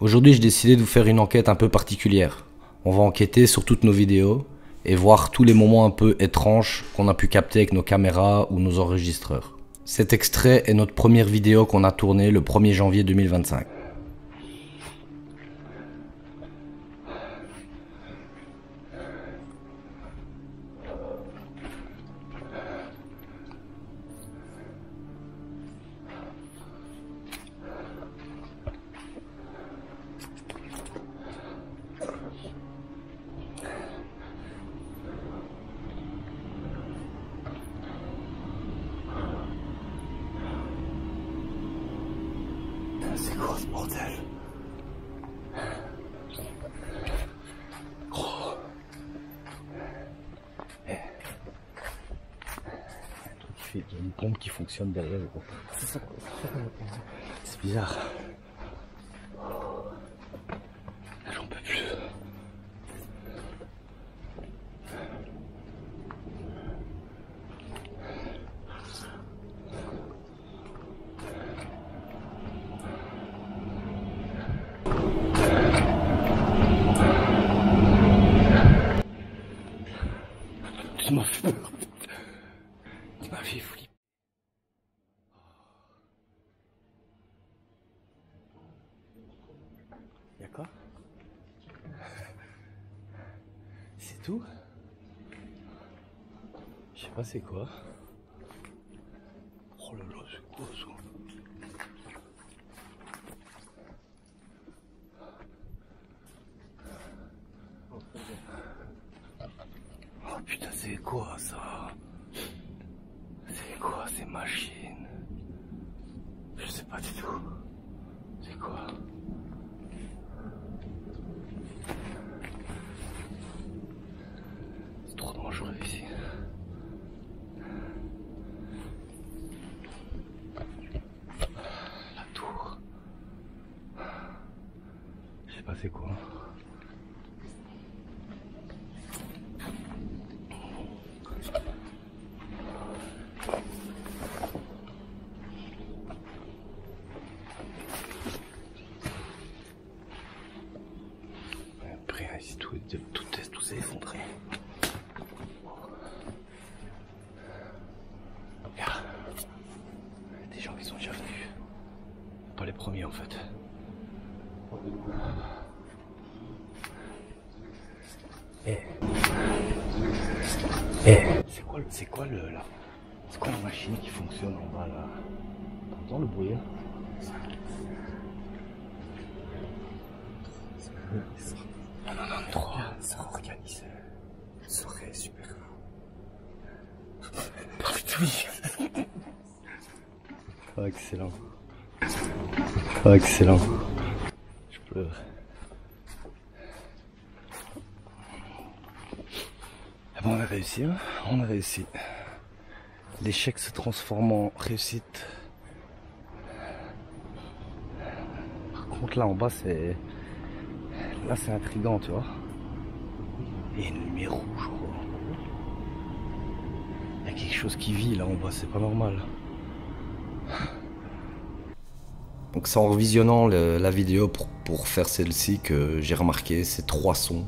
Aujourd'hui, j'ai décidé de vous faire une enquête un peu particulière. On va enquêter sur toutes nos vidéos et voir tous les moments un peu étranges qu'on a pu capter avec nos caméras ou nos enregistreurs. Cet extrait est notre première vidéo qu'on a tournée le 1er janvier 2025. C'est quoi ce bordel? Oh. Eh. Il y a une pompe qui fonctionne derrière. C'est ça. C'est bizarre. J'en peux plus. Tu m'as fait peur. Tu m'as fait flipper. Y'a quoi? C'est tout? Je sais pas c'est quoi. Oh là là, c'est quoi ça? Oh putain, c'est quoi ça? C'est quoi ces machines? Je sais pas du tout. C'est quoi? C'est trop dangereux ici. La tour. Je sais pas c'est quoi. Après, ici tout s'est effondré. Regarde. Des gens qui sont déjà venus. Pas les premiers en fait. C'est quoi la machine qui fonctionne en bas là? T'entends le bruit hein? En 93, ça organisé. Soirée super. Oh, excellent. Oh, excellent. Je pleure. Ah bon, on a réussi, hein? On a réussi. L'échec se transforme en réussite. Par contre, là en bas, c'est. Là, c'est intriguant, tu vois. Il y a une lumière rouge, quoi. Il y a quelque chose qui vit là en bas, c'est pas normal. Donc c'est en revisionnant la vidéo pour faire celle-ci que j'ai remarqué ces trois sons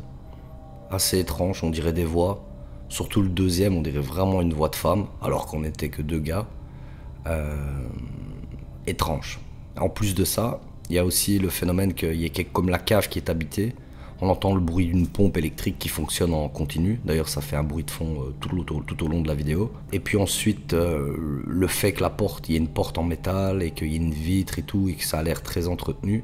assez étranges, on dirait des voix. Surtout le deuxième, on dirait vraiment une voix de femme, alors qu'on n'était que deux gars. Étrange. En plus de ça, il y a aussi le phénomène qu'il y ait comme la cave qui est habitée. On entend le bruit d'une pompe électrique qui fonctionne en continu. D'ailleurs, ça fait un bruit de fond tout au long de la vidéo. Et puis ensuite, le fait que la porte, il y ait une porte en métal et qu'il y ait une vitre et tout, et que ça a l'air très entretenu.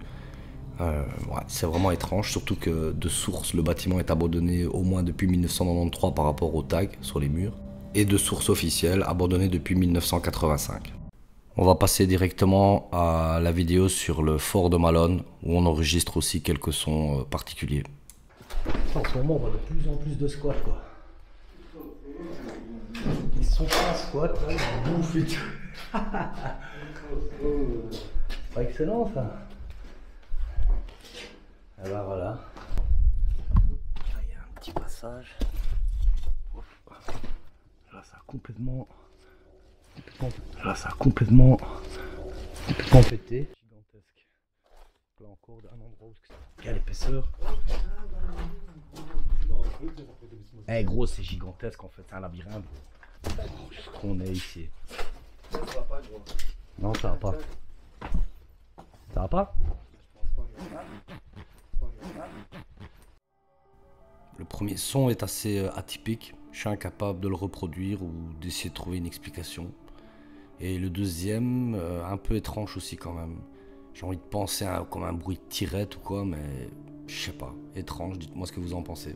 Ouais, c'est vraiment étrange, surtout que de source, le bâtiment est abandonné au moins depuis 1993 par rapport aux tags sur les murs. Et de source officielle, abandonné depuis 1985. On va passer directement à la vidéo sur le fort de Malone, où on enregistre aussi quelques sons particuliers. En ce moment, on voit de plus en plus de squats, quoi. Ils sont pas squats, là, ils bouffent et tout. C'est pas excellent, ça. Alors voilà. Là, il y a un petit passage. Là, ça a complètement pété. Gigantesque. là encore un endroit où quelle épaisseur. Eh gros, c'est gigantesque en fait, c'est un labyrinthe. Ce qu'on est ici. Ça va pas, gros. Non, ça va pas. Ça va pas? Le premier son est assez atypique. Je suis incapable de le reproduire ou d'essayer de trouver une explication. Et le deuxième, un peu étrange aussi quand même. J'ai envie de penser comme un bruit de tirette ou quoi, mais je sais pas. Étrange, dites-moi ce que vous en pensez.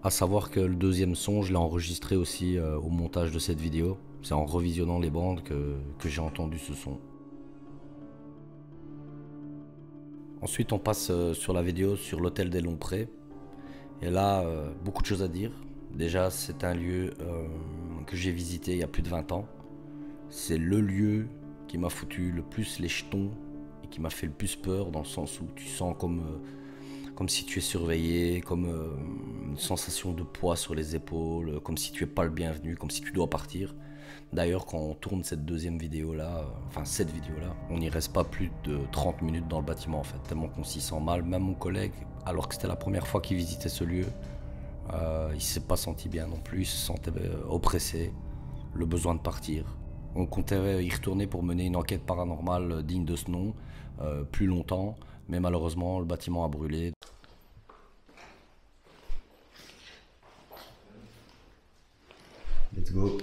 À savoir que le deuxième son, je l'ai enregistré aussi au montage de cette vidéo. C'est en revisionnant les bandes que j'ai entendu ce son. Ensuite, on passe sur la vidéo sur l'hôtel des Longs Prés. Et là, beaucoup de choses à dire. Déjà, c'est un lieu que j'ai visité il y a plus de 20 ans. C'est le lieu qui m'a foutu le plus les jetons et qui m'a fait le plus peur, dans le sens où tu sens comme si tu es surveillé, comme une sensation de poids sur les épaules, comme si tu n'es pas le bienvenu, comme si tu dois partir. D'ailleurs, quand on tourne cette deuxième vidéo-là, on n'y reste pas plus de 30 minutes dans le bâtiment en fait, tellement qu'on s'y sent mal. Même mon collègue, alors que c'était la première fois qu'il visitait ce lieu, il ne s'est pas senti bien non plus, il se sentait oppressé, le besoin de partir. On comptait y retourner pour mener une enquête paranormale digne de ce nom, plus longtemps, mais malheureusement le bâtiment a brûlé. Let's go.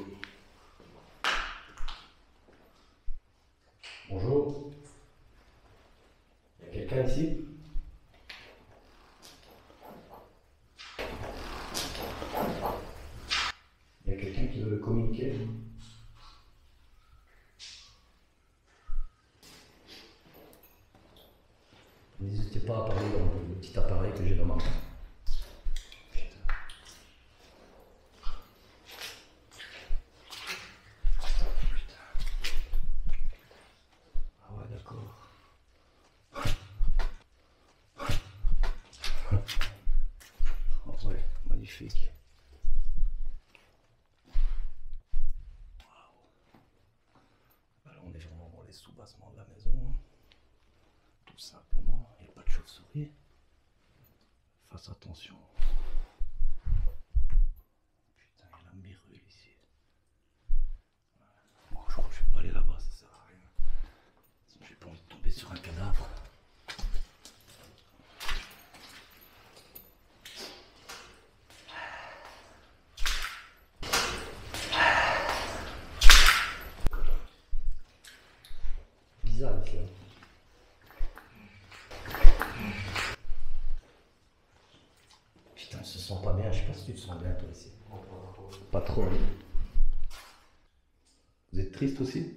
Bonjour. Il y a quelqu'un ici? Il y a quelqu'un qui veut communiquer? N'hésitez pas à parler dans le petit appareil que j'ai dans ma main. Ah ouais, d'accord. Oh ouais, magnifique. Là, on est vraiment dans les sous-bassements de la maison. Hein. Tout simplement, il n'y a pas de chauve-souris. Fasse attention. Putain, il y a la mirule ici. Bon, je crois que je vais pas aller là-bas, ça sert à rien. J'ai pas envie de tomber sur un cadavre. Bizarre ici. Hein. Putain, on se sent pas bien, je sais pas si tu te sens bien toi ici. Pas trop. Vous êtes triste aussi?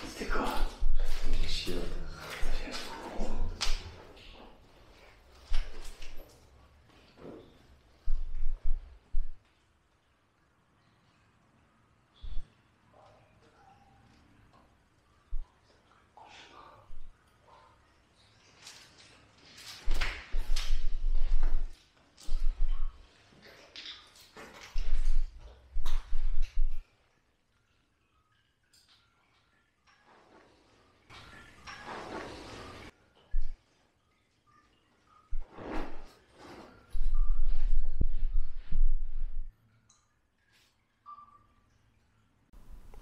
C'était quoi? Des chiottes. Ça vient d'où?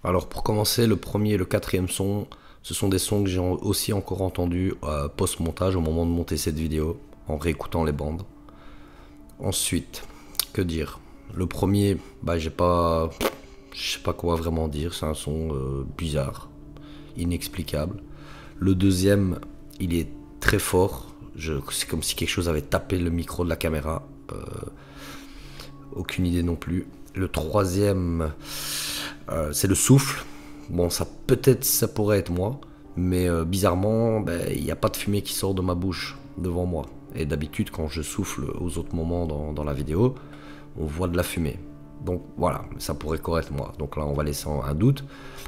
Alors pour commencer, le premier et le quatrième son, ce sont des sons que j'ai aussi encore entendus post-montage au moment de monter cette vidéo, en réécoutant les bandes. Ensuite, que dire? Le premier, je sais pas quoi vraiment dire, c'est un son bizarre, inexplicable. Le deuxième, il est très fort, c'est comme si quelque chose avait tapé le micro de la caméra, aucune idée non plus. Le troisième, c'est le souffle. Bon, ça pourrait être moi, mais bizarrement, il n'y a pas de fumée qui sort de ma bouche devant moi. Et d'habitude, quand je souffle aux autres moments dans la vidéo, on voit de la fumée. Donc voilà, ça pourrait être moi. Donc là, on va laisser un doute.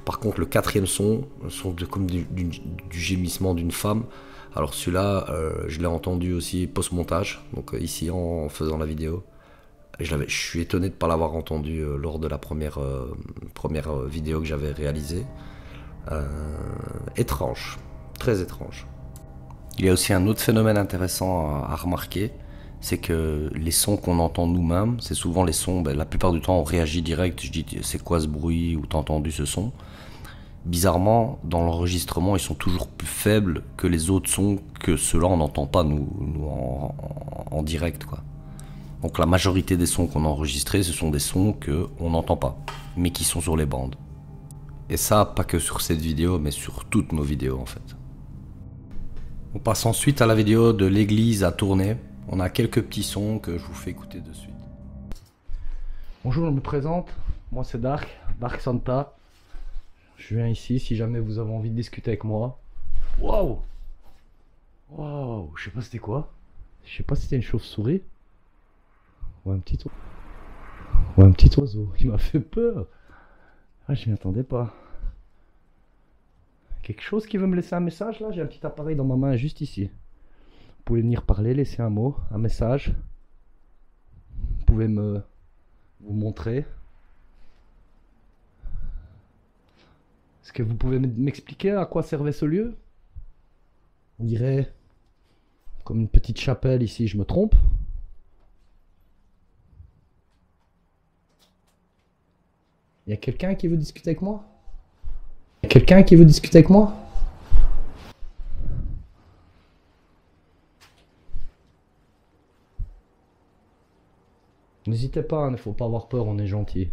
Par contre, le quatrième son, comme du gémissement d'une femme. Alors celui-là, je l'ai entendu aussi post-montage, donc ici en faisant la vidéo. Je suis étonné de ne pas l'avoir entendu lors de la première vidéo que j'avais réalisée. Étrange, très étrange. Il y a aussi un autre phénomène intéressant à remarquer, c'est que les sons qu'on entend nous-mêmes, c'est souvent les sons, la plupart du temps on réagit direct, je dis c'est quoi ce bruit ou t'as entendu ce son. Bizarrement, dans l'enregistrement, ils sont toujours plus faibles que les autres sons que ceux-là on n'entend pas nous en direct, quoi. Donc la majorité des sons qu'on a enregistrés, ce sont des sons qu'on n'entend pas, mais qui sont sur les bandes. Et ça, pas que sur cette vidéo, mais sur toutes nos vidéos en fait. On passe ensuite à la vidéo de l'église à Tournai. On a quelques petits sons que je vous fais écouter de suite. Bonjour, je me présente. Moi c'est Dark Santa. Je viens ici si jamais vous avez envie de discuter avec moi. Waouh! Waouh! Je sais pas c'était quoi. Je sais pas si c'était une chauve-souris. Ou un petit oiseau. Il m'a fait peur. Ah, je m'y attendais pas. Quelque chose qui veut me laisser un message là? J'ai un petit appareil dans ma main juste ici. Vous pouvez venir parler, laisser un mot, un message. Vous pouvez vous montrer. Est-ce que vous pouvez m'expliquer à quoi servait ce lieu? On dirait comme une petite chapelle ici, je me trompe? Il y a quelqu'un qui veut discuter avec moi? Il y a quelqu'un qui veut discuter avec moi? N'hésitez pas, il ne faut pas avoir peur, on est gentil.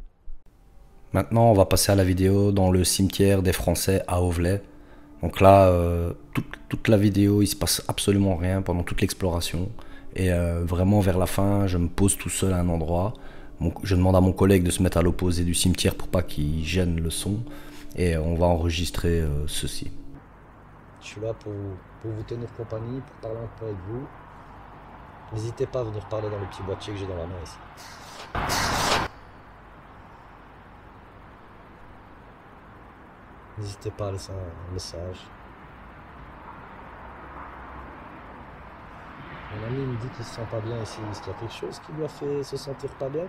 Maintenant, on va passer à la vidéo dans le cimetière des Français à Auvelais. Donc là, toute la vidéo, il se passe absolument rien pendant toute l'exploration. Et vraiment vers la fin, je me pose tout seul à un endroit. Je demande à mon collègue de se mettre à l'opposé du cimetière pour pas qu'il gêne le son. Et on va enregistrer ceci. Je suis là pour vous tenir compagnie, pour parler un peu avec vous. N'hésitez pas à venir parler dans le petit boîtier que j'ai dans la main ici. N'hésitez pas à laisser un message. Mon ami me dit qu'il se sent pas bien ici. Est-ce qu'il y a quelque chose qui lui a fait se sentir pas bien?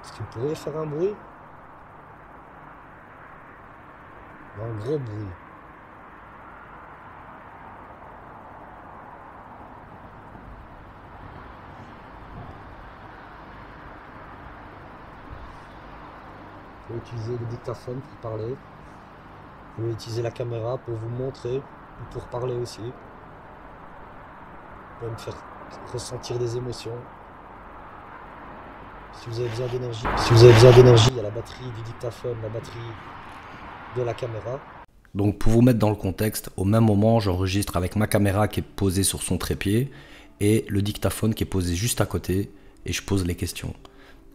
Est-ce que vous pourriez faire un bruit? Un gros bruit. Vous pouvez utiliser le dictaphone pour parler. Vous pouvez utiliser la caméra pour vous montrer ou pour parler aussi. Vous pouvez me faire ressentir des émotions. Si vous avez besoin d'énergie, il y a la batterie du dictaphone, la batterie de la caméra. Donc pour vous mettre dans le contexte, au même moment, j'enregistre avec ma caméra qui est posée sur son trépied et le dictaphone qui est posé juste à côté et je pose les questions.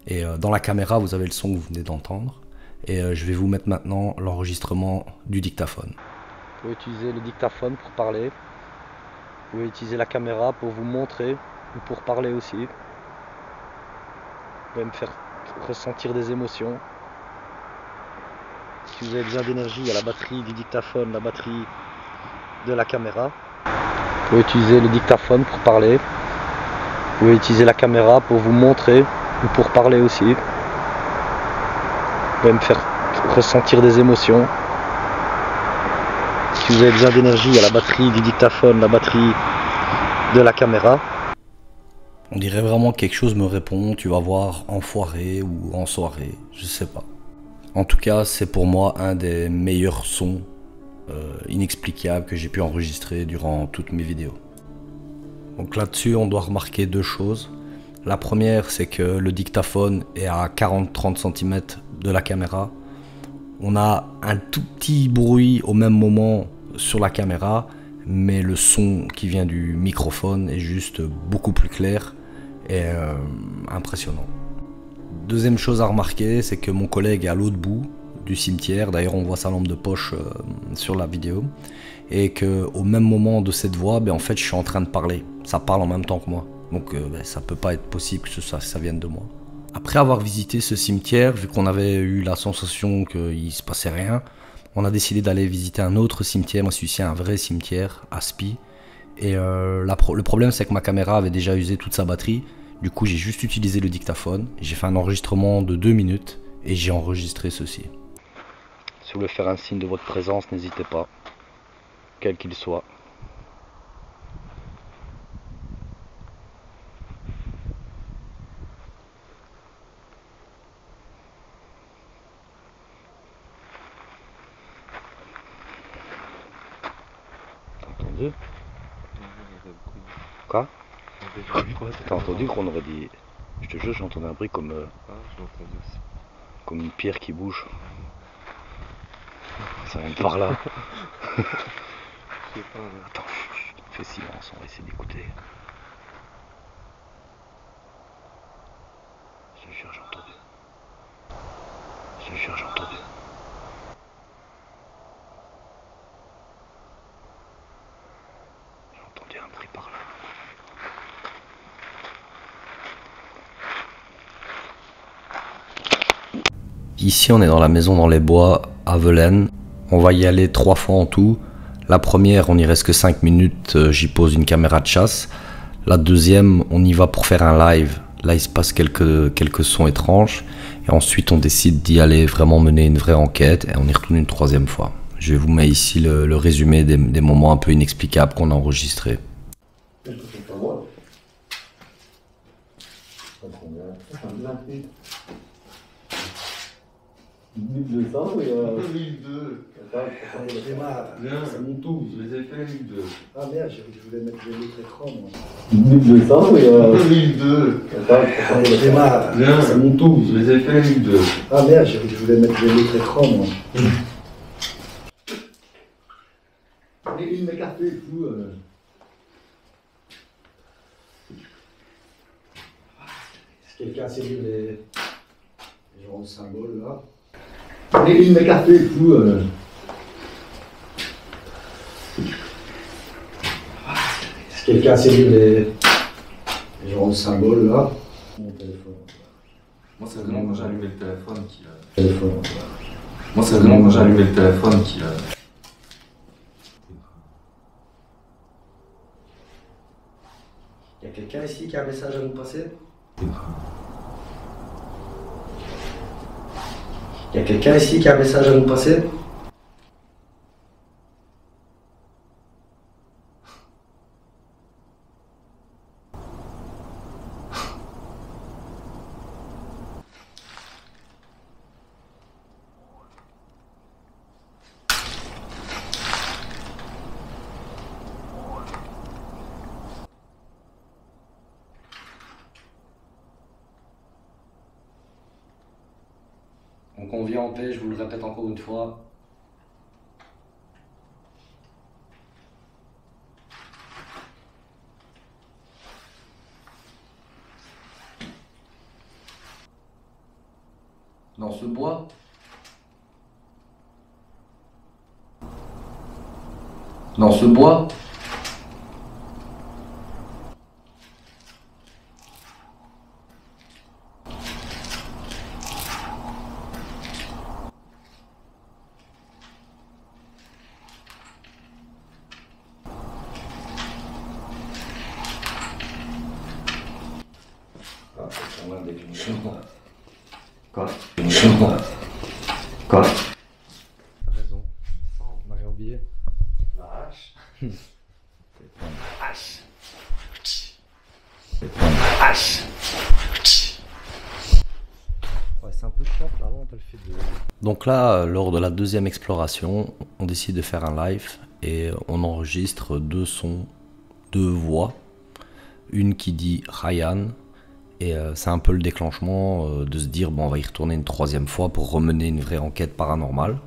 Et dans la caméra, vous avez le son que vous venez d'entendre. Et je vais vous mettre maintenant l'enregistrement du dictaphone. Vous pouvez utiliser le dictaphone pour parler. Vous pouvez utiliser la caméra pour vous montrer ou pour parler aussi. Vous pouvez me faire ressentir des émotions. Si vous avez besoin d'énergie, il y a la batterie du dictaphone, la batterie de la caméra. Vous pouvez utiliser le dictaphone pour parler. Vous pouvez utiliser la caméra pour vous montrer ou pour parler aussi. Vous pouvez me faire ressentir des émotions. Si vous avez besoin d'énergie, il y a la batterie du dictaphone, la batterie de la caméra. On dirait vraiment que quelque chose me répond, tu vas voir, enfoiré ou en soirée, je sais pas. En tout cas, c'est pour moi un des meilleurs sons inexplicables que j'ai pu enregistrer durant toutes mes vidéos. Donc là-dessus, on doit remarquer deux choses. La première, c'est que le dictaphone est à 40-30 cm de la caméra. On a un tout petit bruit au même moment sur la caméra, mais le son qui vient du microphone est juste beaucoup plus clair et impressionnant. Deuxième chose à remarquer, c'est que mon collègue est à l'autre bout du cimetière, d'ailleurs on voit sa lampe de poche sur la vidéo, et qu'au même moment de cette voix, en fait je suis en train de parler, ça parle en même temps que moi, donc ça peut pas être possible que ça vienne de moi. Après avoir visité ce cimetière, vu qu'on avait eu la sensation qu'il se passait rien, On a décidé d'aller visiter un autre cimetière, moi celui-ci un vrai cimetière, à Spi. Et le problème c'est que ma caméra avait déjà usé toute sa batterie. Du coup j'ai juste utilisé le dictaphone. J'ai fait un enregistrement de 2 minutes et j'ai enregistré ceci. Si vous voulez faire un signe de votre présence, n'hésitez pas, quel qu'il soit. T'as entendu? Quoi? T'as entendu qu'on aurait dit... Je te jure, j'ai entendu un bruit comme... comme une pierre qui bouge. Ça vient de par là. Attends, fais silence, on va essayer d'écouter. Je te jure, j'ai entendu. Je te jure, j'ai entendu. J'ai entendu un bruit par là. Ici, on est dans la maison dans les bois à Velaine. On va y aller 3 fois en tout. La première, on n'y reste que 5 minutes, j'y pose une caméra de chasse. La deuxième, on y va pour faire un live. Là, il se passe quelques sons étranges. Et ensuite, on décide d'y aller vraiment mener une vraie enquête. Et on y retourne une 3e fois. Je vous mets ici le résumé des moments un peu inexplicables qu'on a enregistrés. Ligue 200 ou Ligue 2. C'est mon tour. Je les ai fait Ligue 2. Ah merde, je voulais mettre l'autre écran moi. Ligue 200 ou Ligue 2. C'est mon tour. Je les ai fait Ligue 2. Ah merde, je voulais mettre l'autre écran moi. Il m'écarte et tout. Est-ce que quelqu'un sait lire les genres de symboles là? Il m'écarte et tout. Est-ce que quelqu'un sait lire les genres de symboles là? Mon téléphone. Moi, c'est vraiment quand j'ai allumé le téléphone qui a... Téléphone. Moi, c'est vraiment quand j'ai allumé le téléphone qui a... Il y a quelqu'un ici qui a un message à nous passer? Il y a quelqu'un ici qui a un message à nous passer? Donc on vient en paix, je vous le répète encore une fois. Dans ce bois. Dans ce bois. Quoi? Quoi? T'as raison. On m'avait oublié. La hache. Hache. Hache. Ouais, c'est un peu chiant, avant on le fait de... Donc là, lors de la 2e exploration, on décide de faire un live et on enregistre 2 sons, 2 voix. Une qui dit Ryan, et c'est un peu le déclenchement de se dire bon, on va y retourner une 3e fois pour remener une vraie enquête paranormale.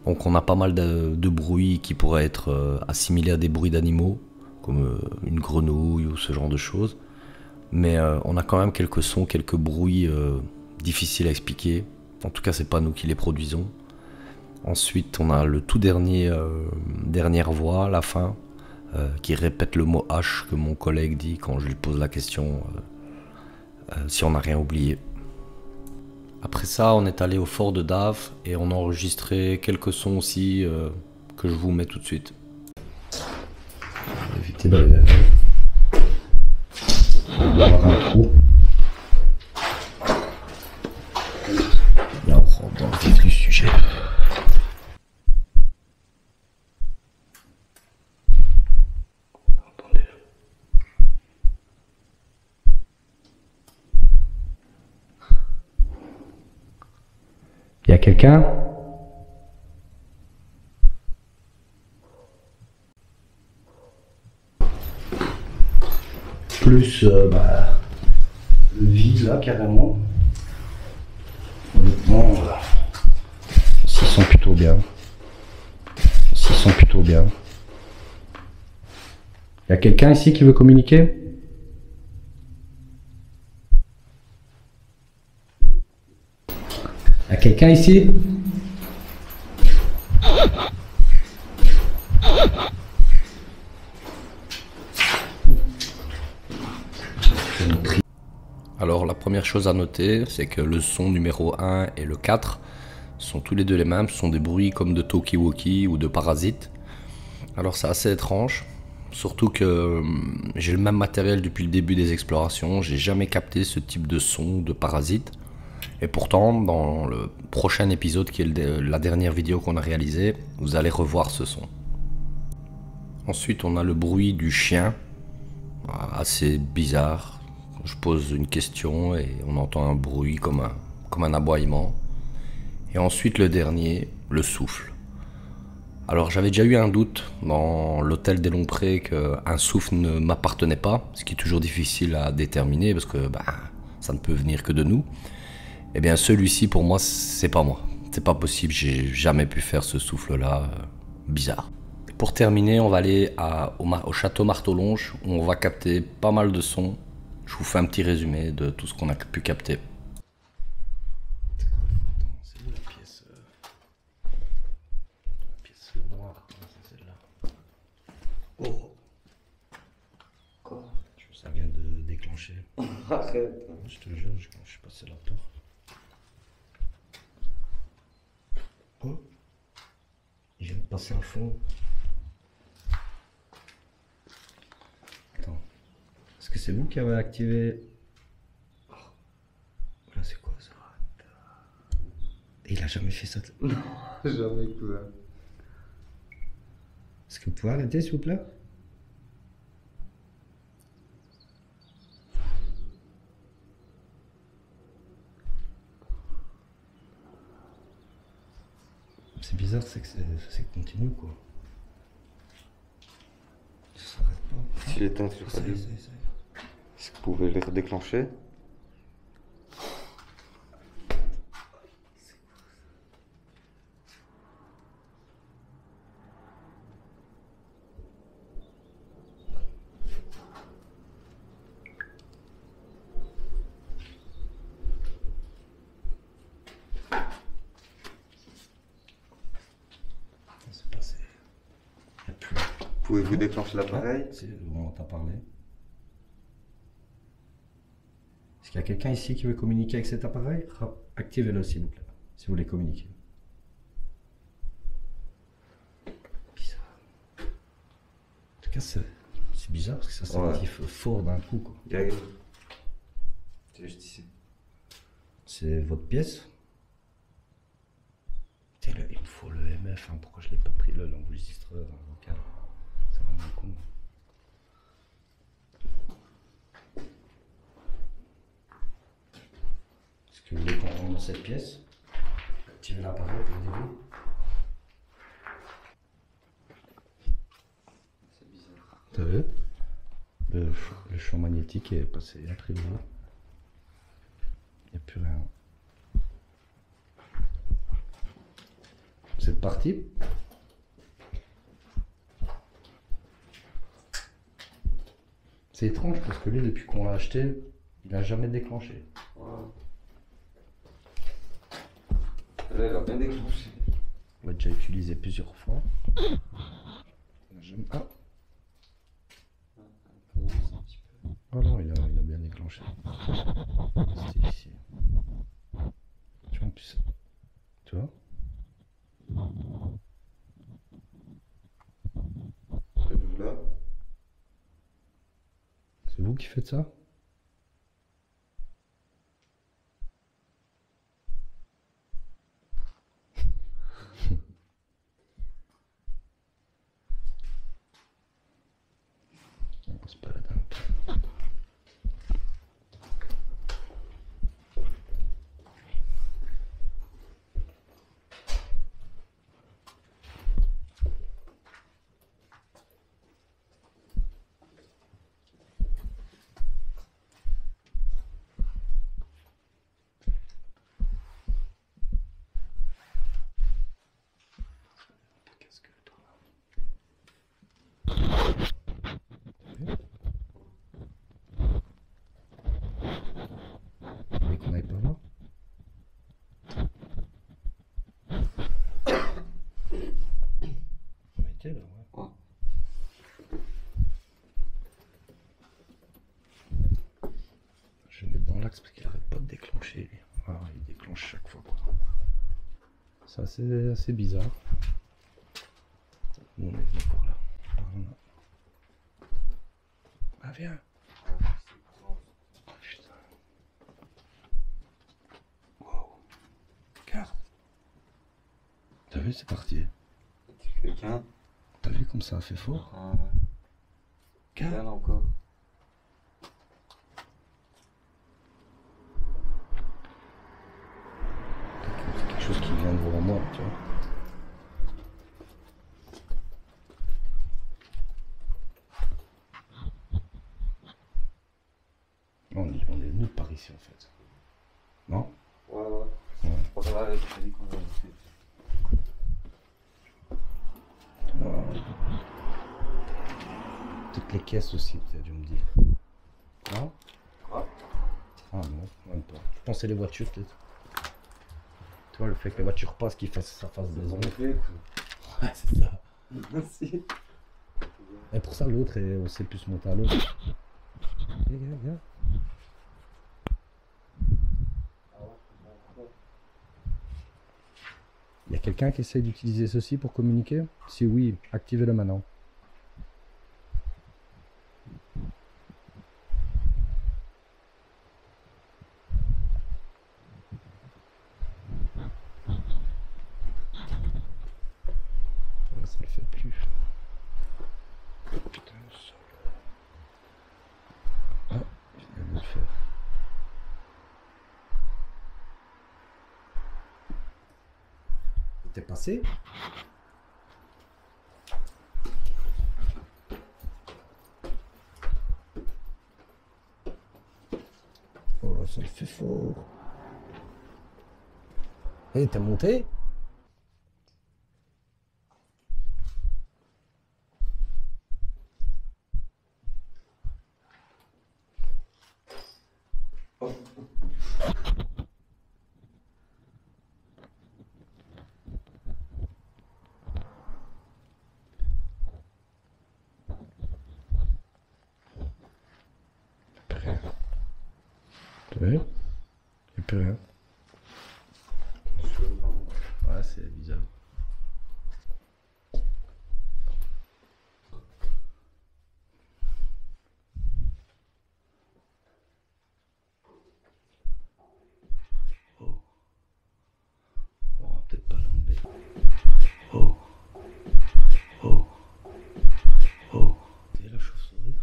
Donc on a pas mal de bruits qui pourraient être assimilés à des bruits d'animaux, comme une grenouille ou ce genre de choses. Mais on a quand même quelques sons, quelques bruits difficiles à expliquer. En tout cas, c'est pas nous qui les produisons. Ensuite, on a le tout dernière voix, la fin, qui répète le mot H que mon collègue dit quand je lui pose la question si on n'a rien oublié. Après ça, on est allé au fort de Dave et on a enregistré quelques sons aussi que je vous mets tout de suite. Éviter de avoir un trou. Et on rentre dans le vif du sujet. Il y a quelqu'un? Plus le vide là carrément. Honnêtement, on s'y sent plutôt bien. On s'y sent plutôt bien. Il y a quelqu'un ici qui veut communiquer? Il y a quelqu'un ici? Alors la première chose à noter, c'est que le son numéro 1 et le 4 sont tous les deux les mêmes, ce sont des bruits comme de talkie-walkie ou de parasites. Alors c'est assez étrange, surtout que j'ai le même matériel depuis le début des explorations, j'ai jamais capté ce type de son de parasites. Et pourtant, dans le prochain épisode, qui est la dernière vidéo qu'on a réalisée, vous allez revoir ce son. Ensuite, on a le bruit du chien, assez bizarre. Je pose une question et on entend un bruit comme un aboiement. Et ensuite, le dernier, le souffle. Alors, j'avais déjà eu un doute dans l'hôtel des Longs Prés qu'un souffle ne m'appartenait pas, ce qui est toujours difficile à déterminer parce que ça ne peut venir que de nous. Eh bien celui-ci pour moi c'est pas moi, c'est pas possible, j'ai jamais pu faire ce souffle-là bizarre. Pour terminer, on va aller au château Marteau-Longe où on va capter pas mal de sons. Je vous fais un petit résumé de tout ce qu'on a pu capter. C'est où la pièce noire, c'est celle-là. Oh. Quoi? Ça vient de déclencher. Arrête. Je te jure, je suis passé la porte. Oh, il vient de passer un fond. Attends. Est-ce que c'est vous qui avez activé? Oh. Là, c'est quoi ça? Et il a jamais fait ça. Non, jamais quoi. Est-ce que vous pouvez arrêter, s'il vous plaît? C'est bizarre, c'est que c'est continu quoi. Ça s'arrête pas. Si l'éteint toujours pas dit. Est-ce que vous pouvez les redéclencher? Pouvez-vous déclencher l'appareil? C'est bon, on t'a parlé. Est-ce qu'il y a quelqu'un ici qui veut communiquer avec cet appareil? Activez-le s'il vous plaît, si vous voulez communiquer. Bizarre. En tout cas, c'est bizarre parce que ça s'active fort d'un coup quoi. C'est juste ici. C'est votre pièce? Il me faut le MF, hein. Pourquoi je l'ai pas pris l'enregistreur vocal? C'est vraiment con. Est-ce que vous voulez qu'on rentre dans cette pièce? Activez l'appareil pour le début. C'est bizarre. T'as vu? Le champ magnétique est passé à très haut. Il n'y a plus rien. C'est parti. C'est étrange parce que lui, depuis qu'on l'a acheté, il n'a jamais déclenché. Ouais. Là, il a bien déclenché. On l'a déjà utilisé plusieurs fois. Ah. Oh non, il a bien déclenché. C'était ici. plus, tu vois? Là. C'est vous qui faites ça? On se balade un peu. Qu'est-ce que toi et qu'on aille pas là. On était là, ouais. Ouais. Je vais mettre dans l'axe parce qu'il arrête pas de déclencher. Lui. Ah, il déclenche chaque fois. Quoi. Ça, c'est assez bizarre. Nous, on est venu par là. Voilà. Ah, viens. Oh, putain. Wow. Regarde. T'as vu, c'est parti. C'est quelqu'un. T'as vu comme ça a fait fort? Ah, Regarde. là encore. C'est quelque chose qui vient devant moi, tu vois. On est venu par ici en fait. Non? Ouais. Ouais. Je pense que là, j'ai dit qu'on va rester. Ouais. Toutes les caisses aussi, tu as dû me dire. Non? Ouais. Ah non, même pas. Je pensais les voitures peut-être. Tu vois, le fait que les voitures passent, qu'ils fassent ça fasse des ondes. Ouais, c'est ça. Merci. Et pour ça, l'autre, on sait plus monter à l'autre. Regarde. Il y a quelqu'un qui essaie d'utiliser ceci pour communiquer? Si oui, activez-le maintenant. Ouais, ça le fait plus. Putain, ça. Ah, je viens de le faire. T'es passé? Oh là, ça le fait fort. Hé, t'es monté? Oui, il n'y a plus rien. Ouais, c'est bizarre. Oh. On va peut-être pas l'enlever. Oh. Oh. Oh. Et la chauve-souris.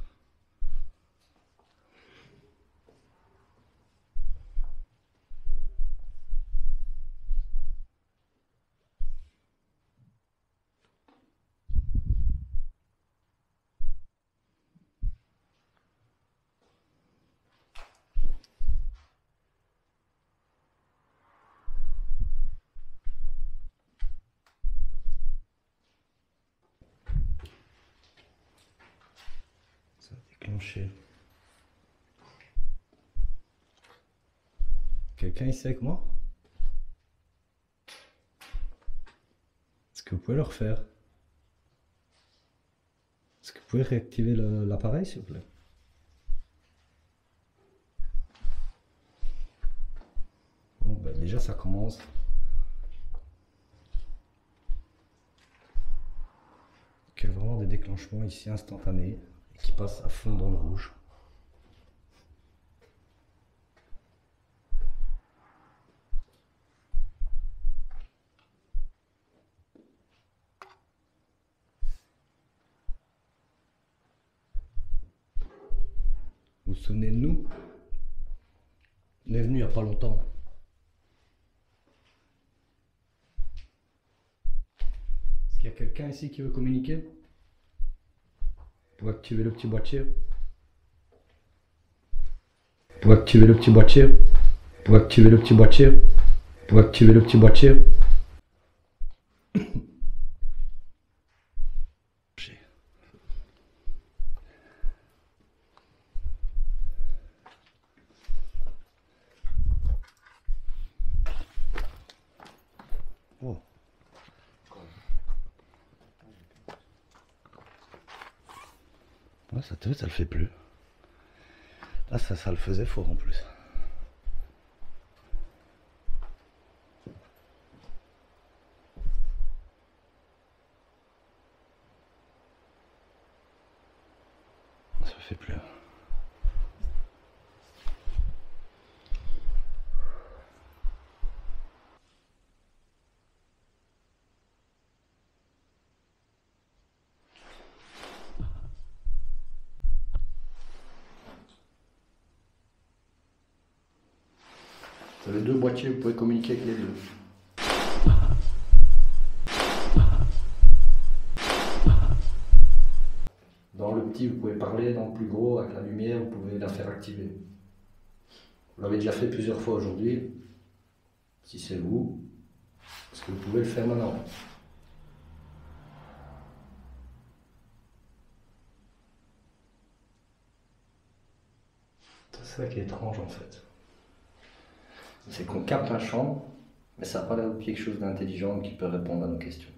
Ça a déclenché. Quelqu'un ici avec moi? Est-ce que vous pouvez le refaire? Est-ce que vous pouvez réactiver l'appareil s'il vous plaît? Bon, ben, déjà ça commence. Il y a vraiment des déclenchements ici instantanés et qui passent à fond dans le rouge. Vous vous souvenez de nous? On est venu il n'y a pas longtemps. Est-ce qu'il y a quelqu'un ici qui veut communiquer? Pour activer le petit boîtier. Pour activer le petit boîtier. Pour activer le petit boîtier. Pour activer le petit boîtier. Oh. Ouais, ça le fait plus. Là, ça le faisait fort en plus. Ça le fait plus. Vous avez deux boîtiers, vous pouvez communiquer avec les deux. Dans le petit, vous pouvez parler, dans le plus gros, avec la lumière, vous pouvez la faire activer. Vous l'avez déjà fait plusieurs fois aujourd'hui. Si c'est vous, est-ce que vous pouvez le faire maintenant? C'est ça qui est étrange en fait. C'est qu'on capte un champ, mais ça n'a pas l'air de quelque chose d'intelligent qui peut répondre à nos questions.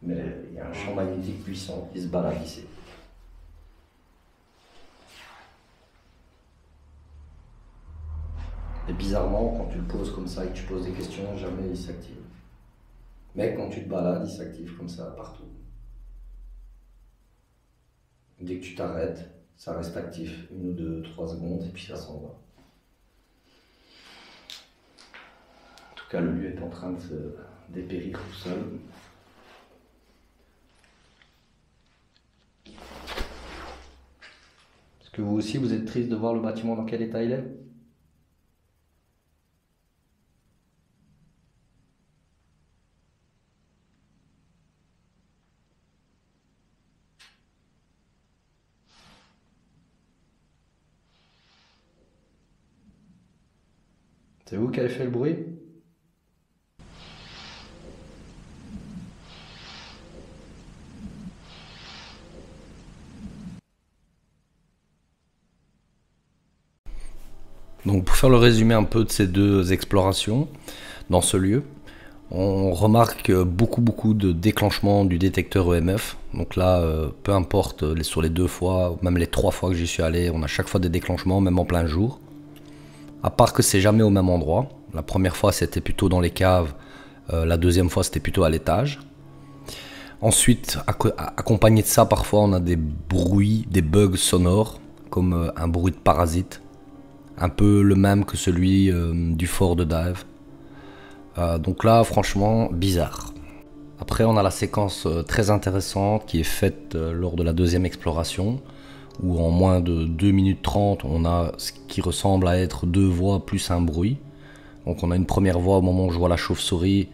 Mais il y a un champ magnétique puissant qui se balade ici. Et bizarrement, quand tu le poses comme ça et que tu poses des questions, jamais il s'active. Mais quand tu te balades, il s'active comme ça partout. Dès que tu t'arrêtes, ça reste actif 1 ou 2, 3 secondes et puis ça s'en va. En tout cas, le lieu est en train de se dépérir tout seul. Est-ce que vous aussi, vous êtes triste de voir le bâtiment dans quel état il est? C'est vous qui avez fait le bruit? Donc pour faire le résumé un peu de ces deux explorations dans ce lieu, on remarque beaucoup de déclenchements du détecteur EMF. Donc là, peu importe, sur les 2 fois, même les 3 fois que j'y suis allé, on a chaque fois des déclenchements, même en plein jour. À part que c'est jamais au même endroit. La première fois c'était plutôt dans les caves, la deuxième fois c'était plutôt à l'étage. Ensuite, accompagné de ça, parfois on a des bruits, des bugs sonores, comme un bruit de parasite, un peu le même que celui du fort de Dive. Donc là, franchement, bizarre. Après, on a la séquence très intéressante qui est faite lors de la deuxième exploration, où en moins de 2 minutes 30, on a ce qui ressemble à être 2 voix plus un bruit. Donc on a une première voix au moment où je vois la chauve-souris.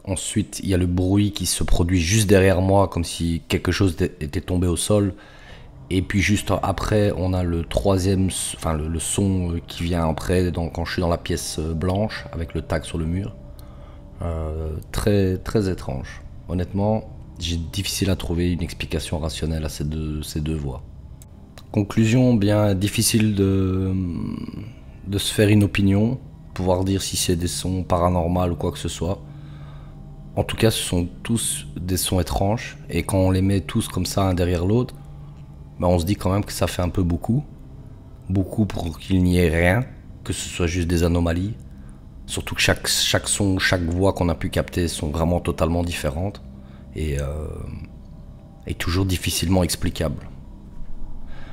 Ensuite, il y a le bruit qui se produit juste derrière moi, comme si quelque chose était tombé au sol. Et puis juste après, on a le troisième, enfin le son qui vient après, donc quand je suis dans la pièce blanche, avec le tag sur le mur. Très étrange. Honnêtement, j'ai difficile à trouver une explication rationnelle à ces deux voix. Conclusion, bien difficile de se faire une opinion, pouvoir dire si c'est des sons paranormaux ou quoi que ce soit. En tout cas, ce sont tous des sons étranges, et quand on les met tous comme ça un derrière l'autre, ben on se dit quand même que ça fait un peu beaucoup pour qu'il n'y ait rien. que ce soit juste des anomalies. Surtout que chaque son, chaque voix qu'on a pu capter sont vraiment totalement différentes et toujours difficilement explicables.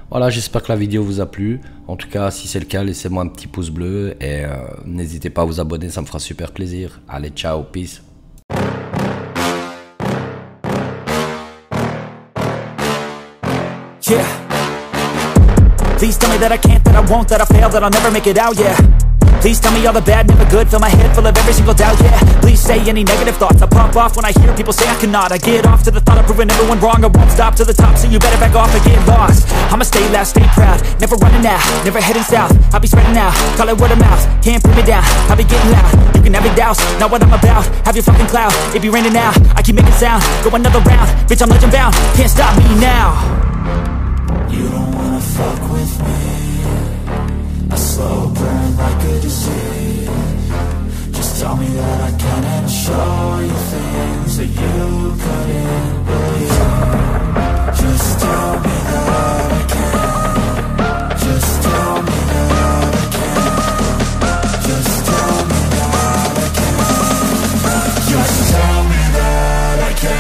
Voilà, j'espère que la vidéo vous a plu. En tout cas, si c'est le cas, laissez-moi un petit pouce bleu et n'hésitez pas à vous abonner, ça me fera super plaisir. Allez, ciao, peace. Yeah. Please tell me that I can't, that I won't, that I fail, that I'll never make it out, yeah. Please tell me all the bad, never good, fill my head full of every single doubt, yeah. Please say any negative thoughts, I pop off when I hear people say I cannot. I get off to the thought of proving everyone wrong, I won't stop to the top, so you better back off and get lost. I'ma stay loud, stay proud, never running out, never heading south. I'll be spreading out, call it word of mouth, can't put me down, I'll be getting loud. You can have your doubts, not what I'm about, have your fucking clout. It be raining now, I keep making sound, go another round, bitch I'm legend bound, can't stop me now. You don't wanna fuck with me, a slow burn like a disease. Just tell me that I can and I'll show you things that you couldn't believe. Just tell me that I can. Just tell me that I can. Just tell me that I can. Just tell me that I can.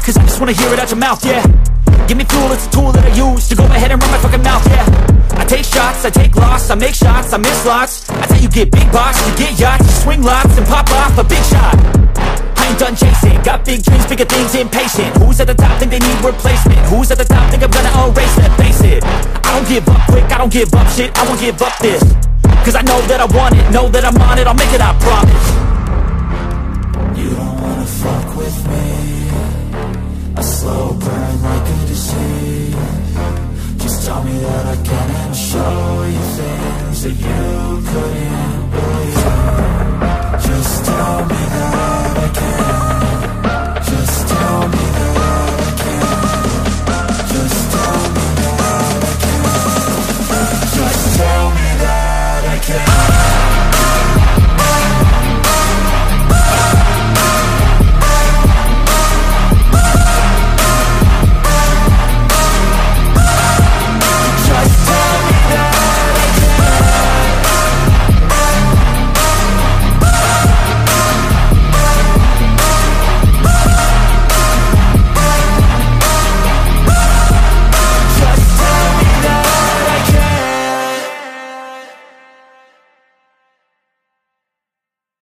Cause I just wanna hear it out your mouth, yeah. Give me fuel, it's a tool that I use to go ahead and run my fucking mouth, yeah. I take shots, I take loss, I make shots, I miss lots. That's how you get big box, you get yachts, you swing lots and pop off a big shot. I ain't done chasing, got big dreams, bigger things, impatient. Who's at the top think they need replacement? Who's at the top think I'm gonna erase that, face it. I don't give up quick, I don't give up shit, I won't give up this. Cause I know that I want it, know that I'm on it, I'll make it, I promise. You don't wanna fuck with me, a slow burn like a disease. Just tell me that I can and I'll show you things that you